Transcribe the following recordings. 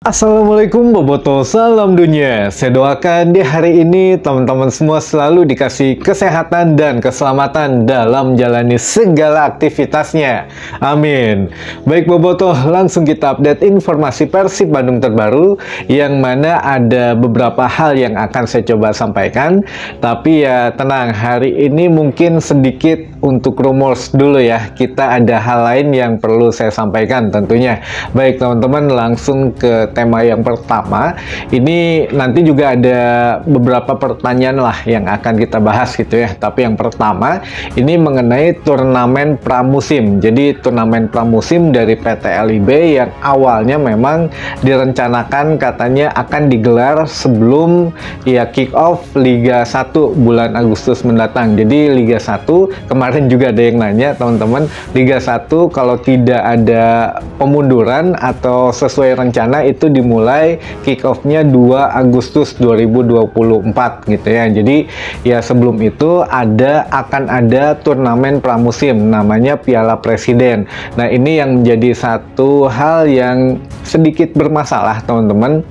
Assalamualaikum Boboto, salam dunia. Saya doakan di hari ini teman-teman semua selalu dikasih kesehatan dan keselamatan dalam menjalani segala aktivitasnya. Amin. Baik Boboto, langsung kita update informasi Persib Bandung terbaru, yang mana ada beberapa hal yang akan saya coba sampaikan. Tapi ya tenang, hari ini mungkin sedikit untuk rumors dulu ya. Kita ada hal lain yang perlu saya sampaikan tentunya. Baik teman-teman, langsung ke tema yang pertama. Ini nanti juga ada beberapa pertanyaan lah yang akan kita bahas gitu ya. Tapi yang pertama ini mengenai turnamen pramusim. Jadi turnamen pramusim dari PT LIB yang awalnya memang direncanakan katanya akan digelar sebelum ya kick off Liga 1 bulan Agustus mendatang. Jadi Liga 1 kemarin juga ada yang nanya teman-teman, Liga 1 kalau tidak ada pemunduran atau sesuai rencana itu dimulai kick off-nya 2 Agustus 2024 gitu ya. Jadi ya sebelum itu akan ada turnamen pramusim namanya Piala Presiden. Nah, ini yang menjadi satu hal yang sedikit bermasalah teman-teman.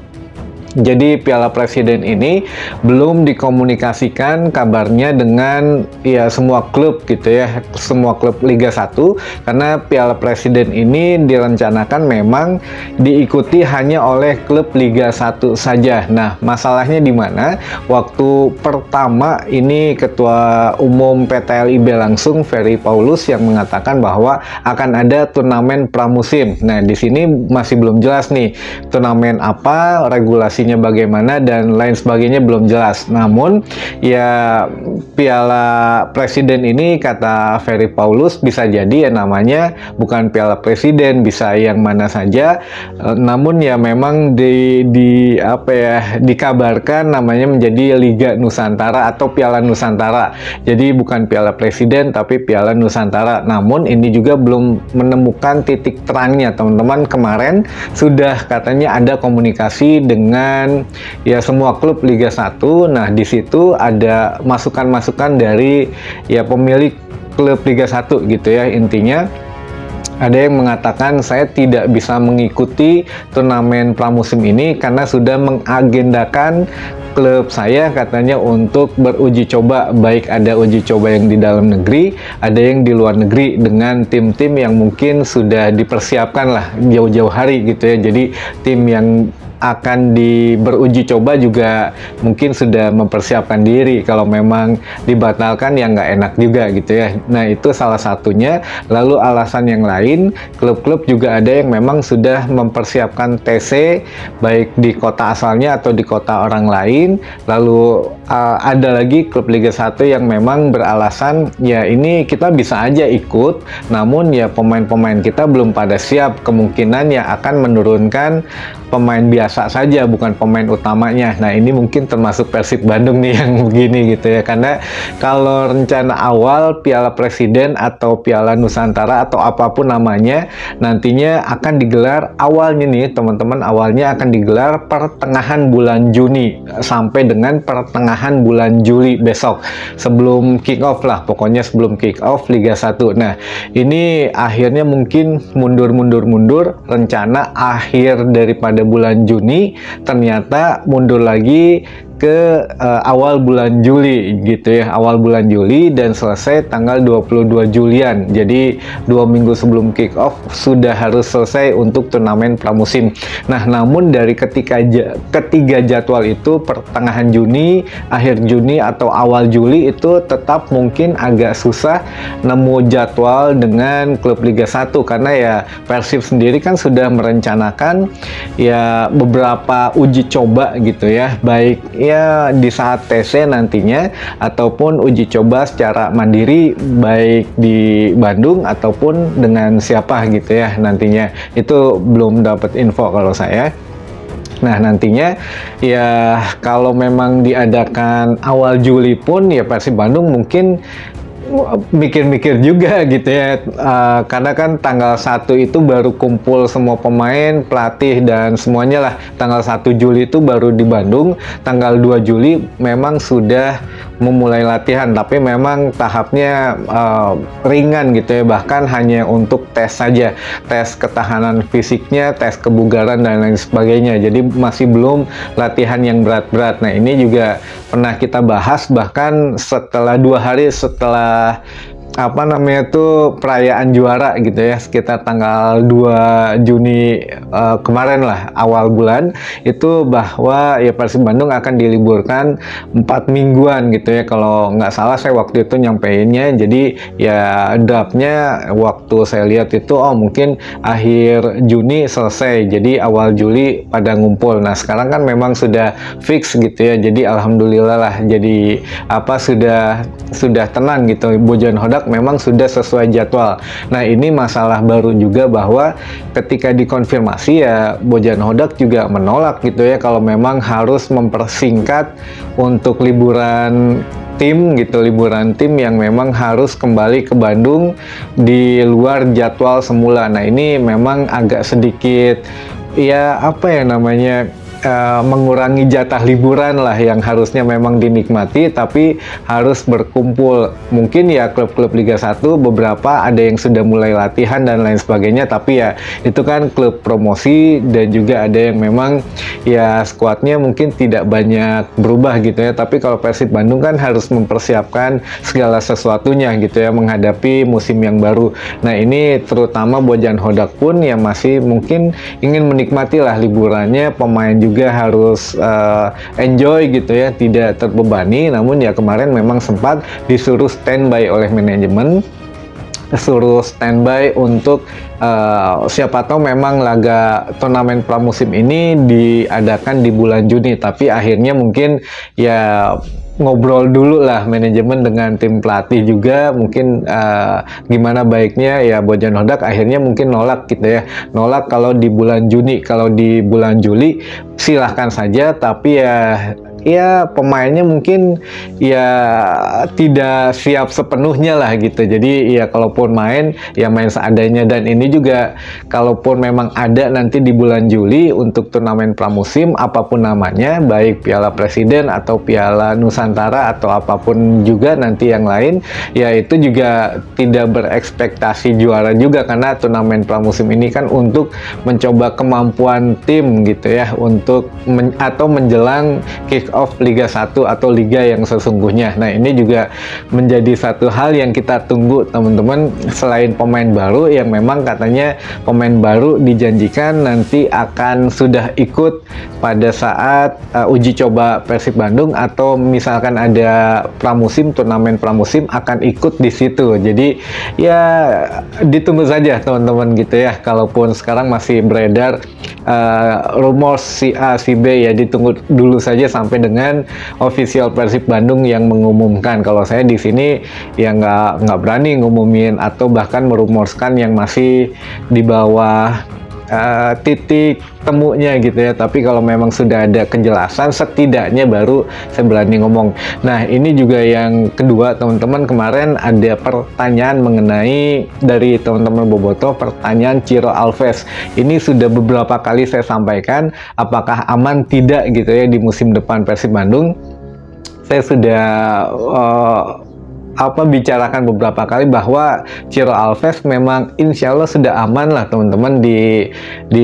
Jadi Piala Presiden ini belum dikomunikasikan kabarnya dengan ya semua klub gitu ya, semua klub Liga 1, karena Piala Presiden ini direncanakan memang diikuti hanya oleh klub Liga 1 saja. Nah, masalahnya di mana? Waktu pertama ini Ketua Umum PT LIB langsung Ferry Paulus yang mengatakan bahwa akan ada turnamen pramusim. Nah, di sini masih belum jelas nih turnamen apa, regulasi bagaimana dan lain sebagainya belum jelas. Namun ya Piala Presiden ini kata Ferry Paulus bisa jadi ya namanya bukan Piala Presiden, bisa yang mana saja. Namun ya memang dikabarkan namanya menjadi Liga Nusantara atau Piala Nusantara. Jadi bukan Piala Presiden tapi Piala Nusantara. Namun ini juga belum menemukan titik terangnya teman-teman. Kemarin sudah katanya ada komunikasi dengan ya semua klub Liga 1. Nah, di situ ada masukan-masukan dari ya pemilik klub Liga 1 gitu ya. Intinya ada yang mengatakan saya tidak bisa mengikuti turnamen pramusim ini karena sudah mengagendakan klub saya katanya untuk beruji coba, baik ada uji coba yang di dalam negeri, ada yang di luar negeri dengan tim-tim yang mungkin sudah dipersiapkan lah jauh-jauh hari gitu ya. Jadi tim yang akan beruji coba juga mungkin sudah mempersiapkan diri, kalau memang dibatalkan ya nggak enak juga gitu ya. Nah, itu salah satunya. Lalu alasan yang lain, klub-klub juga ada yang memang sudah mempersiapkan TC baik di kota asalnya atau di kota orang lain. Lalu ada lagi klub Liga 1 yang memang beralasan ya ini kita bisa aja ikut, namun ya pemain-pemain kita belum pada siap, kemungkinan ya akan menurunkan pemain biasa saja, bukan pemain utamanya. Nah, ini mungkin termasuk Persib Bandung nih yang begini gitu ya, karena kalau rencana awal Piala Presiden atau Piala Nusantara atau apapun namanya nantinya akan digelar awalnya nih teman-teman, awalnya akan digelar pertengahan bulan Juni sampai dengan pertengahan bulan Juli besok, sebelum kick off lah, pokoknya sebelum kick off Liga 1. Nah, ini akhirnya mungkin mundur rencana akhir daripada bulan Juni ternyata mundur lagi ke awal bulan Juli gitu ya, awal bulan Juli dan selesai tanggal 22 Julian. Jadi 2 minggu sebelum kick off sudah harus selesai untuk turnamen pramusim. Nah, namun dari ketiga jadwal itu, pertengahan Juni, akhir Juni atau awal Juli, itu tetap mungkin agak susah nemu jadwal dengan klub Liga 1 karena ya Persib sendiri kan sudah merencanakan ya beberapa uji coba gitu ya, baik ya di saat TC nantinya ataupun uji coba secara mandiri baik di Bandung ataupun dengan siapa gitu ya nantinya. Itu belum dapat info kalau saya. Nah, nantinya ya kalau memang diadakan awal Juli pun ya Persib Bandung mungkin mikir-mikir juga gitu ya, karena kan tanggal 1 itu baru kumpul semua pemain, pelatih dan semuanya lah. Tanggal 1 Juli itu baru di Bandung, tanggal 2 Juli memang sudah memulai latihan, tapi memang tahapnya ringan gitu ya, bahkan hanya untuk tes saja, tes ketahanan fisiknya, tes kebugaran dan lain sebagainya. Jadi masih belum latihan yang berat-berat. Nah, ini juga pernah kita bahas bahkan setelah 2 hari setelah perayaan juara gitu ya, sekitar tanggal 2 Juni kemarin lah, awal bulan itu, bahwa ya Persib Bandung akan diliburkan 4 mingguan gitu ya, kalau nggak salah saya waktu itu nyampeinnya. Jadi ya draftnya waktu saya lihat itu mungkin akhir Juni selesai, jadi awal Juli pada ngumpul. Nah, sekarang kan memang sudah fix gitu ya, jadi alhamdulillah lah, jadi sudah tenang gitu, Bojan Hodak memang sudah sesuai jadwal. Nah, ini masalah baru juga, bahwa ketika dikonfirmasi ya Bojan Hodak juga menolak gitu ya, kalau memang harus mempersingkat untuk liburan tim gitu, liburan tim yang memang harus kembali ke Bandung di luar jadwal semula. Nah, ini memang agak sedikit ya mengurangi jatah liburan lah yang harusnya memang dinikmati, tapi harus berkumpul. Mungkin ya klub-klub Liga 1 beberapa ada yang sudah mulai latihan dan lain sebagainya, tapi ya itu kan klub promosi, dan juga ada yang memang ya skuadnya mungkin tidak banyak berubah gitu ya. Tapi kalau Persib Bandung kan harus mempersiapkan segala sesuatunya gitu ya, menghadapi musim yang baru. Nah, ini terutama Bojan Hodak pun ya masih mungkin ingin menikmati lah liburannya, pemain juga harus enjoy gitu ya, tidak terbebani. Namun ya kemarin memang sempat disuruh standby oleh manajemen, suruh standby untuk siapa tahu memang laga turnamen pramusim ini diadakan di bulan Juni, tapi akhirnya mungkin ya ngobrol dulu lah manajemen dengan tim pelatih juga, mungkin gimana baiknya ya Bojan Hodak akhirnya mungkin nolak gitu ya, nolak kalau di bulan Juni. Kalau di bulan Juli silahkan saja, tapi ya pemainnya mungkin ya tidak siap sepenuhnya lah gitu. Jadi ya kalaupun main ya main seadanya, dan ini juga kalaupun memang ada nanti di bulan Juli untuk turnamen pramusim apapun namanya, baik Piala Presiden atau Piala Nusantara atau apapun juga nanti yang lain, ya itu juga tidak berekspektasi juara juga, karena turnamen pramusim ini kan untuk mencoba kemampuan tim gitu ya, untuk atau menjelang kick off Liga 1 atau liga yang sesungguhnya. Nah, ini juga menjadi satu hal yang kita tunggu teman-teman. Selain pemain baru yang memang katanya pemain baru dijanjikan nanti akan sudah ikut pada saat uji coba Persib Bandung, atau misalkan ada pramusim, turnamen pramusim akan ikut di situ. Jadi ya ditunggu saja teman-teman gitu ya. Kalaupun sekarang masih beredar rumor si A si B, ya ditunggu dulu saja sampai dengan official Persib Bandung yang mengumumkan. Kalau saya di sini ya nggak berani ngumumin atau bahkan merumorskan yang masih di bawah titik temunya gitu ya. Tapi kalau memang sudah ada kejelasan setidaknya baru saya berani ngomong. Nah, ini juga yang kedua teman-teman, kemarin ada pertanyaan mengenai dari teman-teman Boboto, pertanyaan Ciro Alves. Ini sudah beberapa kali saya sampaikan, apakah aman tidak gitu ya di musim depan Persib Bandung. Saya sudah bicarakan beberapa kali bahwa Ciro Alves memang insya Allah sudah aman lah teman-teman di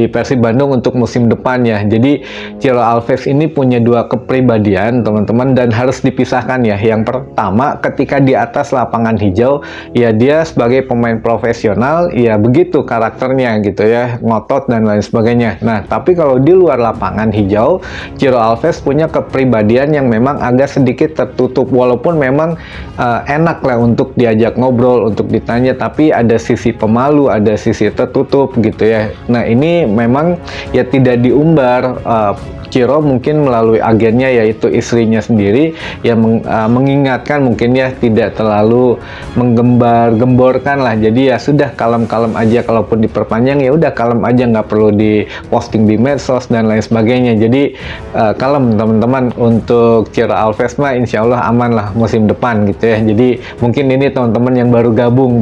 Persib Bandung untuk musim depan ya. Jadi Ciro Alves ini punya dua kepribadian teman-teman, dan harus dipisahkan ya. Yang pertama, ketika di atas lapangan hijau ya dia sebagai pemain profesional ya begitu karakternya gitu ya, ngotot dan lain sebagainya. Nah, tapi kalau di luar lapangan hijau, Ciro Alves punya kepribadian yang memang agak sedikit tertutup, walaupun memang enak lah untuk diajak ngobrol, untuk ditanya, tapi ada sisi pemalu, ada sisi tertutup gitu ya. Nah, ini memang ya tidak diumbar. Ciro mungkin melalui agennya, yaitu istrinya sendiri, yang mengingatkan mungkin ya, tidak terlalu menggembar-gemborkan lah. Jadi ya sudah kalem-kalem aja, kalaupun diperpanjang ya udah kalem aja, nggak perlu di posting di medsos dan lain sebagainya. Jadi kalem teman-teman. Untuk Ciro Alves mah insya Allah aman lah musim depan gitu ya. Jadi Jadi mungkin ini teman-teman yang baru gabung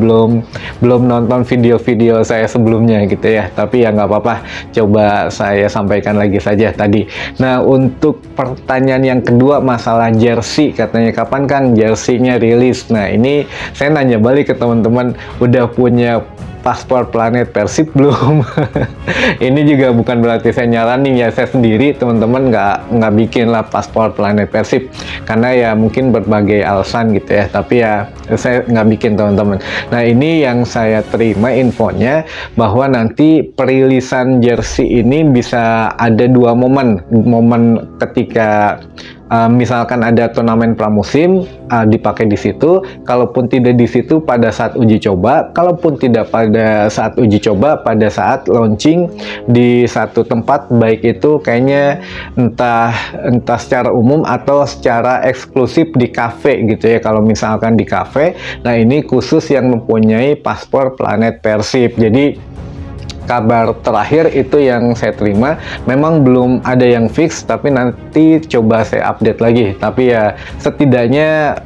belum nonton video-video saya sebelumnya gitu ya. Tapi ya nggak apa-apa, coba saya sampaikan lagi saja tadi. Nah, untuk pertanyaan yang kedua masalah jersey, katanya kapan Kang jersey-nya rilis. Nah, ini saya nanya balik ke teman-teman, udah punya paspor Planet Persib belum? Ini juga bukan berarti saya nyaranin ya, saya sendiri teman-teman nggak bikin lah paspor Planet Persib karena ya mungkin berbagai alasan gitu ya, tapi ya saya nggak bikin teman-teman. Nah, ini yang saya terima infonya bahwa nanti perilisan jersey ini bisa ada dua momen ketika misalkan ada turnamen pramusim dipakai di situ, kalaupun tidak di situ pada saat uji coba, kalaupun tidak pada saat uji coba, pada saat launching di satu tempat, baik itu kayaknya entah secara umum atau secara eksklusif di kafe gitu ya. Kalau misalkan di kafe, nah ini khusus yang mempunyai paspor Planet Persib. Jadi kabar terakhir itu yang saya terima, memang belum ada yang fix, tapi nanti coba saya update lagi. Tapi ya setidaknya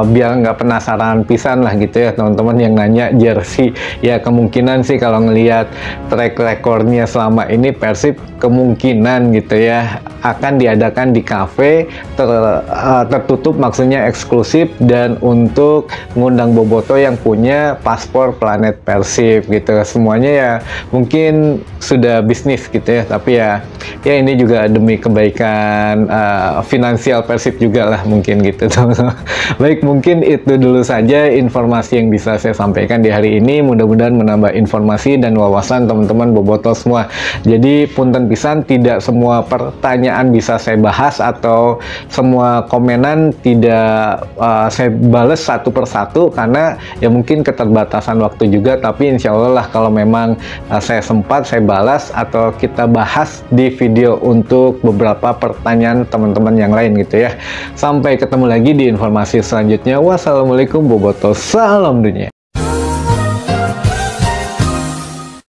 biar nggak penasaran pisan lah gitu ya teman-teman yang nanya jersey. Ya kemungkinan sih kalau ngelihat track recordnya selama ini Persib kemungkinan gitu ya akan diadakan di kafe tertutup, maksudnya eksklusif dan untuk ngundang boboto yang punya paspor Planet Persib gitu. Semuanya ya mungkin sudah bisnis gitu ya, tapi ya ini juga demi kebaikan finansial Persib juga lah mungkin gitu teman-teman. Baik, mungkin itu dulu saja informasi yang bisa saya sampaikan di hari ini. Mudah-mudahan menambah informasi dan wawasan teman-teman boboto semua. Jadi punten pisan, tidak semua pertanyaan bisa saya bahas atau semua komenan tidak saya bales satu persatu karena ya mungkin keterbatasan waktu juga. Tapi insya Allah lah kalau memang saya sempat, saya balas atau kita bahas di video untuk beberapa pertanyaan teman-teman yang lain gitu ya. Sampai ketemu lagi di informasi selanjutnya. Wassalamualaikum boboto, salam dunia.